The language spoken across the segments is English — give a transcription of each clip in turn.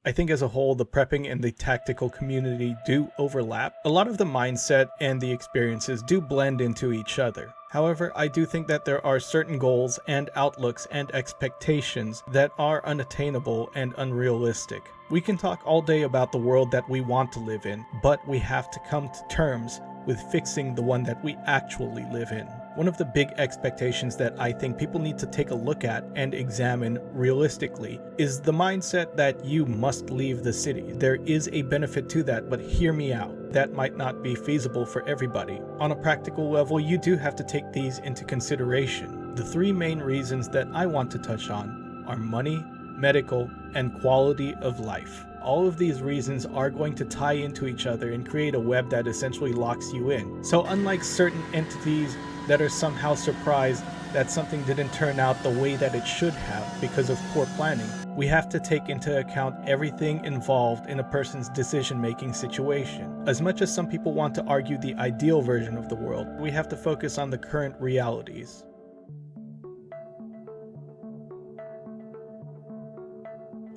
I think as a whole, the prepping and the tactical community do overlap. A lot of the mindset and the experiences do blend into each other. However, I do think that there are certain goals and outlooks and expectations that are unattainable and unrealistic. We can talk all day about the world that we want to live in, but we have to come to terms with fixing the one that we actually live in. One of the big expectations that I think people need to take a look at and examine realistically is the mindset that you must leave the city. There is a benefit to that, but hear me out. That might not be feasible for everybody. On a practical level, you do have to take these into consideration. The three main reasons that I want to touch on are money, medical, and quality of life. All of these reasons are going to tie into each other and create a web that essentially locks you in. So unlike certain entities that are somehow surprised that something didn't turn out the way that it should have because of poor planning, we have to take into account everything involved in a person's decision-making situation. As much as some people want to argue the ideal version of the world, we have to focus on the current realities.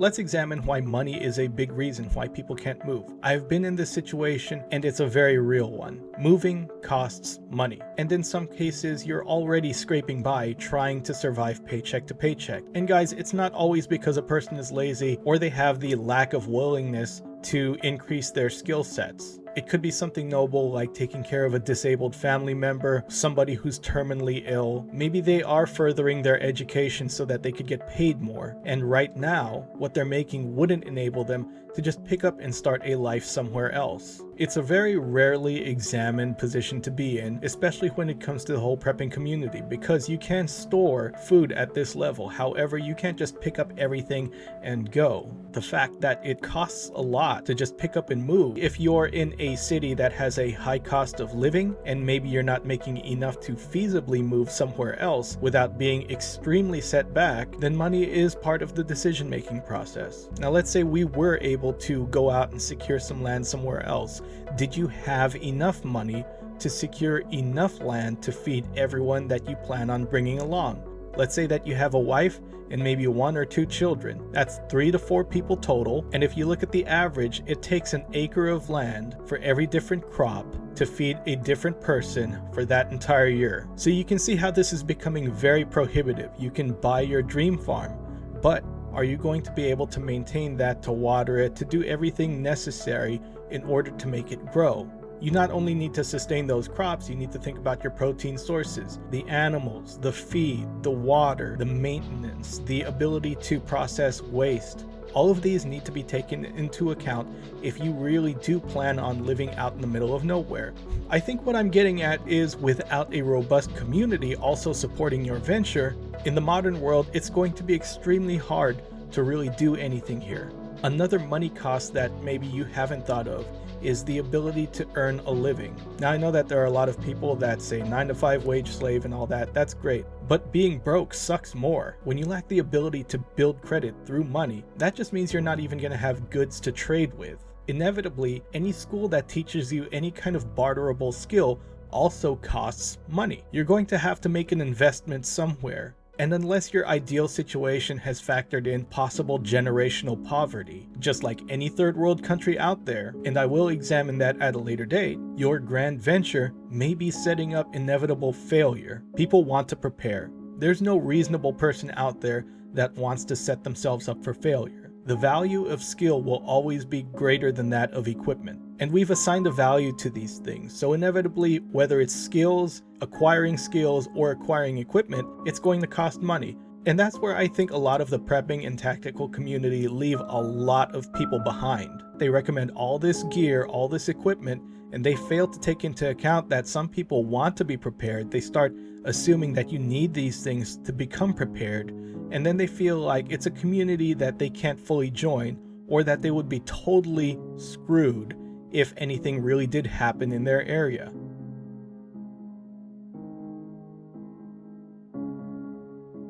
Let's examine why money is a big reason why people can't move. I've been in this situation and it's a very real one. Moving costs money. And in some cases, you're already scraping by trying to survive paycheck to paycheck. And guys, it's not always because a person is lazy or they have the lack of willingness to increase their skill sets. It could be something noble like taking care of a disabled family member, somebody who's terminally ill. Maybe they are furthering their education so that they could get paid more. And right now, what they're making wouldn't enable them to just pick up and start a life somewhere else. It's a very rarely examined position to be in, especially when it comes to the whole prepping community, because you can store food at this level. However, you can't just pick up everything and go. The fact that it costs a lot to just pick up and move. If you're in a city that has a high cost of living and maybe you're not making enough to feasibly move somewhere else without being extremely set back, then money is part of the decision-making process. Now let's say we were able to go out and secure some land somewhere else. Did you have enough money to secure enough land to feed everyone that you plan on bringing along? Let's say that you have a wife and maybe 1 or 2 children. That's 3 to 4 people total. And if you look at the average, it takes an acre of land for every different crop to feed a different person for that entire year. So you can see how this is becoming very prohibitive. You can buy your dream farm, but are you going to be able to maintain that, to water it, to do everything necessary in order to make it grow? You not only need to sustain those crops, you need to think about your protein sources, the animals, the feed, the water, the maintenance, the ability to process waste. All of these need to be taken into account if you really do plan on living out in the middle of nowhere. I think what I'm getting at is, without a robust community also supporting your venture, in the modern world, it's going to be extremely hard to really do anything here. Another money cost that maybe you haven't thought of is the ability to earn a living. Now I know that there are a lot of people that say 9-to-5 wage slave and all that, that's great. But being broke sucks more. When you lack the ability to build credit through money, that just means you're not even going to have goods to trade with. Inevitably, any school that teaches you any kind of barterable skill also costs money. You're going to have to make an investment somewhere. And unless your ideal situation has factored in possible generational poverty, just like any third world country out there, and I will examine that at a later date, your grand venture may be setting up inevitable failure. People want to prepare. There's no reasonable person out there that wants to set themselves up for failure. The value of skill will always be greater than that of equipment. And we've assigned a value to these things. So inevitably, whether it's skills, acquiring skills, or acquiring equipment, it's going to cost money. And that's where I think a lot of the prepping and tactical community leave a lot of people behind. They recommend all this gear, all this equipment, and they fail to take into account that some people want to be prepared. They start assuming that you need these things to become prepared, and then they feel like it's a community that they can't fully join, or that they would be totally screwed if anything really did happen in their area.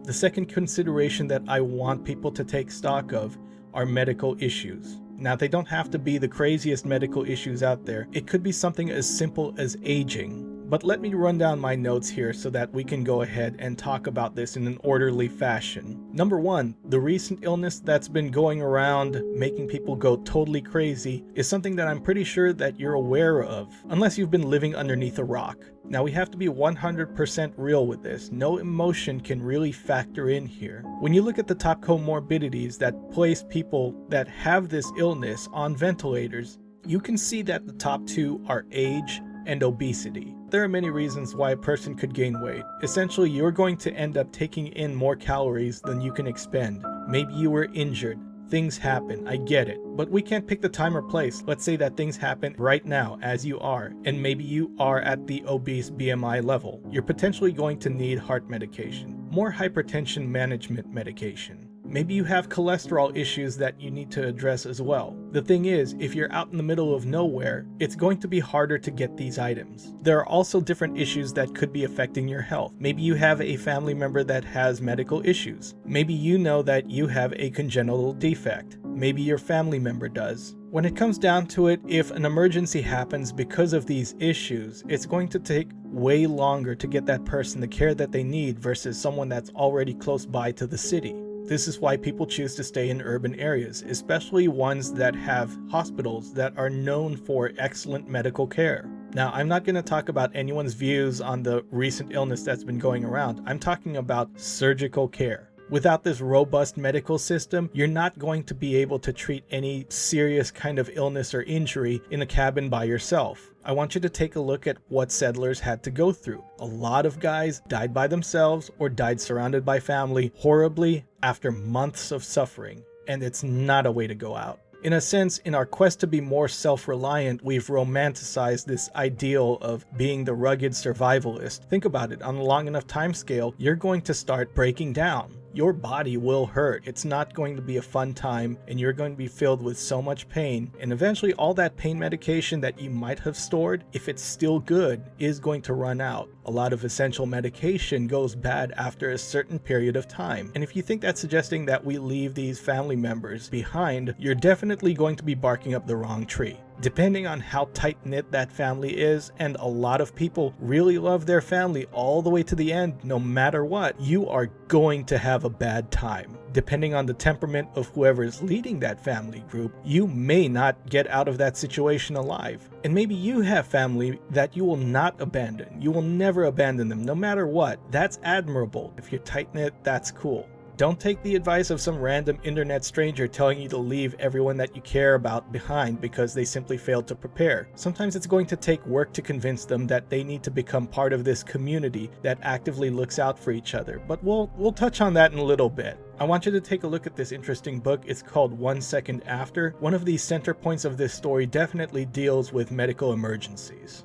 The second consideration that I want people to take stock of are medical issues. Now, they don't have to be the craziest medical issues out there. It could be something as simple as aging. But let me run down my notes here so that we can go ahead and talk about this in an orderly fashion. Number one, the recent illness that's been going around making people go totally crazy is something that I'm pretty sure that you're aware of, unless you've been living underneath a rock. Now we have to be 100% real with this. No emotion can really factor in here. When you look at the top comorbidities that place people that have this illness on ventilators, you can see that the top two are age and obesity. There are many reasons why a person could gain weight. Essentially, you're going to end up taking in more calories than you can expend. Maybe you were injured. Things happen, I get it, but we can't pick the time or place. Let's say that things happen right now as you are, and maybe you are at the obese BMI level. You're potentially going to need heart medication, more hypertension management medication. Maybe you have cholesterol issues that you need to address as well. The thing is, if you're out in the middle of nowhere, it's going to be harder to get these items. There are also different issues that could be affecting your health. Maybe you have a family member that has medical issues. Maybe you know that you have a congenital defect. Maybe your family member does. When it comes down to it, if an emergency happens because of these issues, it's going to take way longer to get that person the care that they need versus someone that's already close by to the city. This is why people choose to stay in urban areas, especially ones that have hospitals that are known for excellent medical care. Now, I'm not going to talk about anyone's views on the recent illness that's been going around. I'm talking about surgical care. Without this robust medical system, you're not going to be able to treat any serious kind of illness or injury in a cabin by yourself. I want you to take a look at what settlers had to go through. A lot of guys died by themselves or died surrounded by family horribly after months of suffering, and it's not a way to go out. In a sense, in our quest to be more self-reliant, we've romanticized this ideal of being the rugged survivalist. Think about it, on a long enough time scale, you're going to start breaking down. Your body will hurt. It's not going to be a fun time, and you're going to be filled with so much pain. And eventually all that pain medication that you might have stored, if it's still good, is going to run out. A lot of essential medication goes bad after a certain period of time. And if you think that's suggesting that we leave these family members behind, you're definitely going to be barking up the wrong tree. Depending on how tight-knit that family is, and a lot of people really love their family all the way to the end, no matter what, you are going to have a bad time. Depending on the temperament of whoever is leading that family group, you may not get out of that situation alive. And maybe you have family that you will not abandon. You will never abandon them, no matter what. That's admirable. If you're tight-knit, that's cool. Don't take the advice of some random internet stranger telling you to leave everyone that you care about behind because they simply failed to prepare. Sometimes it's going to take work to convince them that they need to become part of this community that actively looks out for each other, but we'll touch on that in a little bit. I want you to take a look at this interesting book. It's called 1 Second After. One of the center points of this story definitely deals with medical emergencies.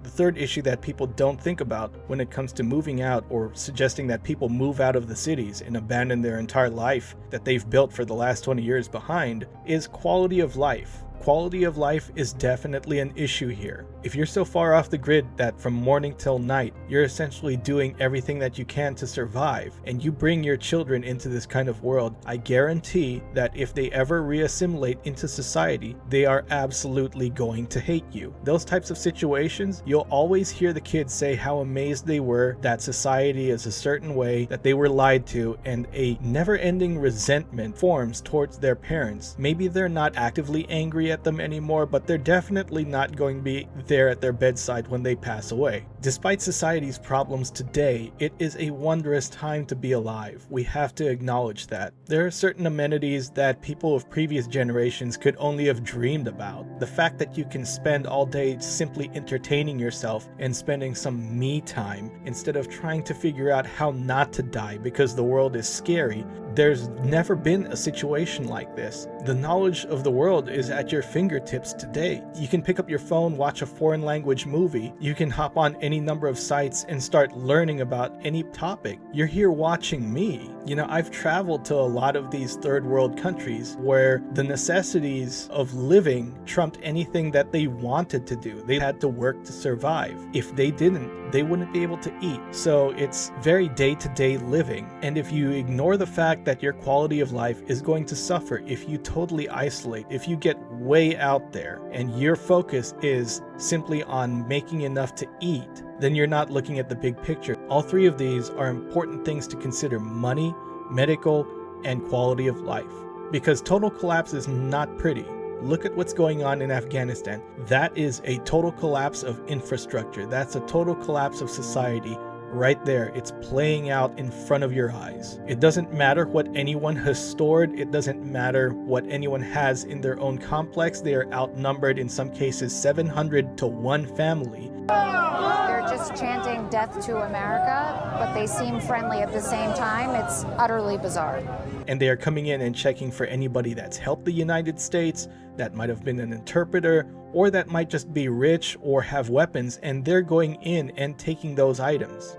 The third issue that people don't think about when it comes to moving out or suggesting that people move out of the cities and abandon their entire life that they've built for the last 20 years behind is quality of life. Quality of life is definitely an issue here. If you're so far off the grid that from morning till night, you're essentially doing everything that you can to survive, and you bring your children into this kind of world, I guarantee that if they ever reassimilate into society, they are absolutely going to hate you. Those types of situations, you'll always hear the kids say how amazed they were that society is a certain way, that they were lied to, and a never-ending resentment forms towards their parents. Maybe they're not actively angry at them anymore, but they're definitely not going to be there at their bedside when they pass away. Despite society's problems today, it is a wondrous time to be alive. We have to acknowledge that. There are certain amenities that people of previous generations could only have dreamed about. The fact that you can spend all day simply entertaining yourself and spending some me time instead of trying to figure out how not to die because the world is scary. There's never been a situation like this. The knowledge of the world is at your fingertips today. You can pick up your phone, watch a foreign language movie. You can hop on any number of sites and start learning about any topic. You're here watching me. You know, I've traveled to a lot of these third world countries where the necessities of living trumped anything that they wanted to do. They had to work to survive. If they didn't, they wouldn't be able to eat. So it's very day-to-day living. And if you ignore the fact that your quality of life is going to suffer if you totally isolate, if you get way out there and your focus is simply on making enough to eat, then you're not looking at the big picture. All three of these are important things to consider: money, medical, and quality of life. Because total collapse is not pretty. Look at what's going on in Afghanistan. That is a total collapse of infrastructure. That's a total collapse of society right there. It's playing out in front of your eyes. It doesn't matter what anyone has stored. It doesn't matter what anyone has in their own complex. They are outnumbered, in some cases 700 to 1 family. They're just chanting death to America, but they seem friendly at the same time. It's utterly bizarre. And they are coming in and checking for anybody that's helped the United States, that might have been an interpreter, or that might just be rich or have weapons, and they're going in and taking those items.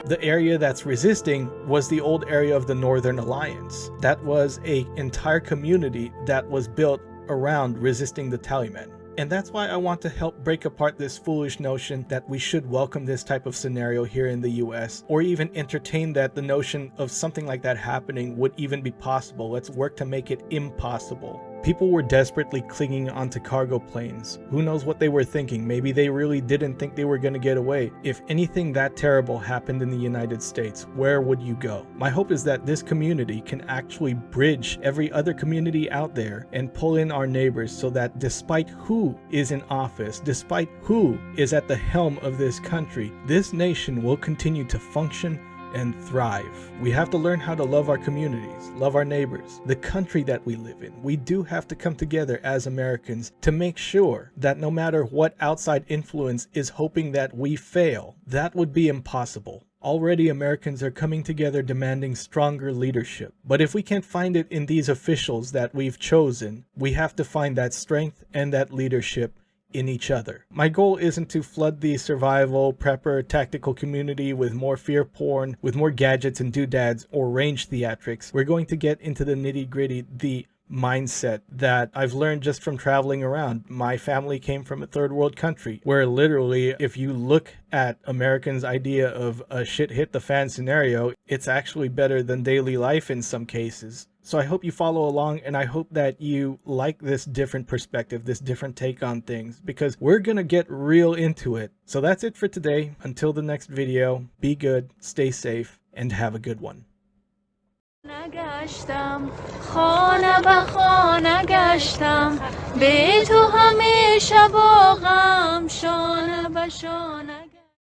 The area that's resisting was the old area of the Northern Alliance. That was an entire community that was built around resisting the Taliban. And that's why I want to help break apart this foolish notion that we should welcome this type of scenario here in the US, or even entertain that the notion of something like that happening would even be possible. Let's work to make it impossible. People were desperately clinging onto cargo planes. Who knows what they were thinking? Maybe they really didn't think they were going to get away. If anything that terrible happened in the United States, where would you go? My hope is that this community can actually bridge every other community out there and pull in our neighbors, so that despite who is in office, despite who is at the helm of this country, this nation will continue to function and thrive. We have to learn how to love our communities, love our neighbors, the country that we live in. We do have to come together as Americans to make sure that no matter what outside influence is hoping that we fail, that would be impossible. Already Americans are coming together demanding stronger leadership. But if we can't find it in these officials that we've chosen, we have to find that strength and that leadership in each other. My goal isn't to flood the survival, prepper, tactical community with more fear porn, with more gadgets and doodads or range theatrics. We're going to get into the nitty-gritty, the mindset that I've learned just from traveling around. My family came from a third world country where literally, if you look at Americans' idea of a shit hit the fan scenario, it's actually better than daily life in some cases. So I hope you follow along, and I hope that you like this different perspective, this different take on things, because we're gonna get real into it. So that's it for today. Until the next video, be good, stay safe, and have a good one. نگشتم خانه به خانه گشتم به تو همیشه باغم شانه به شانه